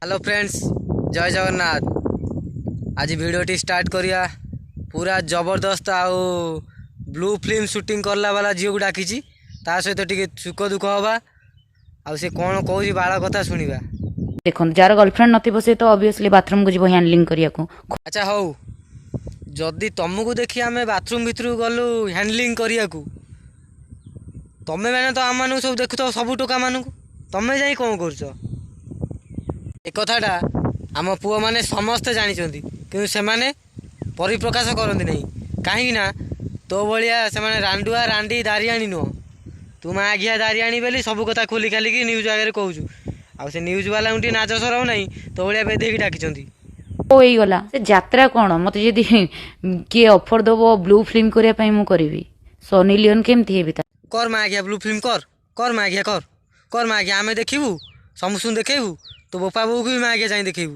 Hello friends, जय जगन्नाथ। आज वीडियोटी start करिया। पूरा जबरदस्त आउ ब्लू फिल्म शूटिंग करला वाला झील को डाकी ता सहित टिके सुख दुख हवा आ से कौन कौन बाल कथा शुणा। देखो जार गर्लफ्रेंड नथिबो से तो ऑब्वियसली बाथरूम को जीव हैंडलिंग करिया को। अच्छा हौ, जदि तुमको देखी आम बाथरूम भितर गलु हैंडलिंग करिया को, तमें मैंने तो आम सब देखु सब टोका मानू तमें जाई कौन कर ए कथाटा आम पुआ मैंने समस्ते जानते कि से परिप्रकाश करती नहीं कहीं तो भाया से रांडुआ रांडी दारियाणी नुह तू माघिया दारियाणी बोली सब कथा खोली खालिकी न्यूज आगे कहूँ आ से न्यूज वाला टी नाच सरव ना तो भाया बेदेक डाकी गला से यात्रा कौन मत जदि किए ऑफर दबो ब्लू फिल्म करने मु करी सनी लियोन केमती हेबी कर माघिया ब्लू फिल्म कर माघिया कर माघिया आम देखू समस्त देखू तो बोपा बो को भी माघिया जाए देखू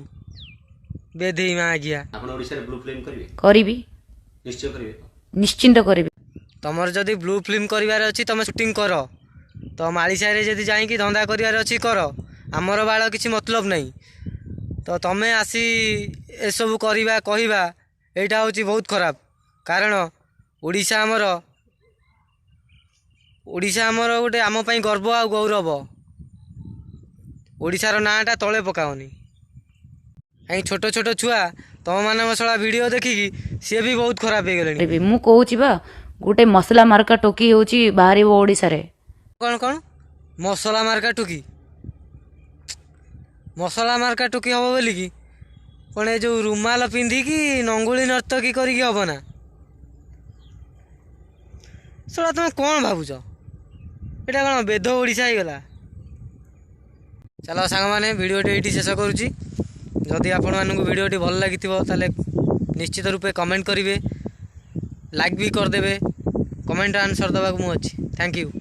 बेदे माघिया करी निश्चिंत करी। तुमर जदि ब्लू फिल्म करार अच्छी तुम शूटिंग कर तो मालीसाई जदि जाकि धंदा करार अच्छी कर आमर बाल किसी मतलब नहीं तो तुम्हें आसी एसबू करवा कहवा यहाँ हूँ बहुत खराब। कारण ओडिशा आमर गोटे आम गर्व आ गौरव। ओडिशार नाटा तले पकाओनी कहीं छोट छोट छुआ तुम मान सला वीडियो देखिकी सी भी बहुत खराब हो गले। मु कहूची बा गोटे मसला मार्का टोकी होची बाहर ओडिशा रे। कौन कौन मसला मार्का टोकी हम बोली कि कौन ये जो रुमाल पिंधिकी नंगुली नर्तकी करी हम ना सला तुम कौन भावुच एटा कौन बेद ओडिशा हो गला। चलो सांग मैंने वीडियोटी ये शेष करुच्ची। जदि आपण वीडियोटी भल लगी ताले निश्चित रूपे कमेंट करेंगे, लाइक भी करदे, कमेंट आंसर देवाक मुझे। Thank you.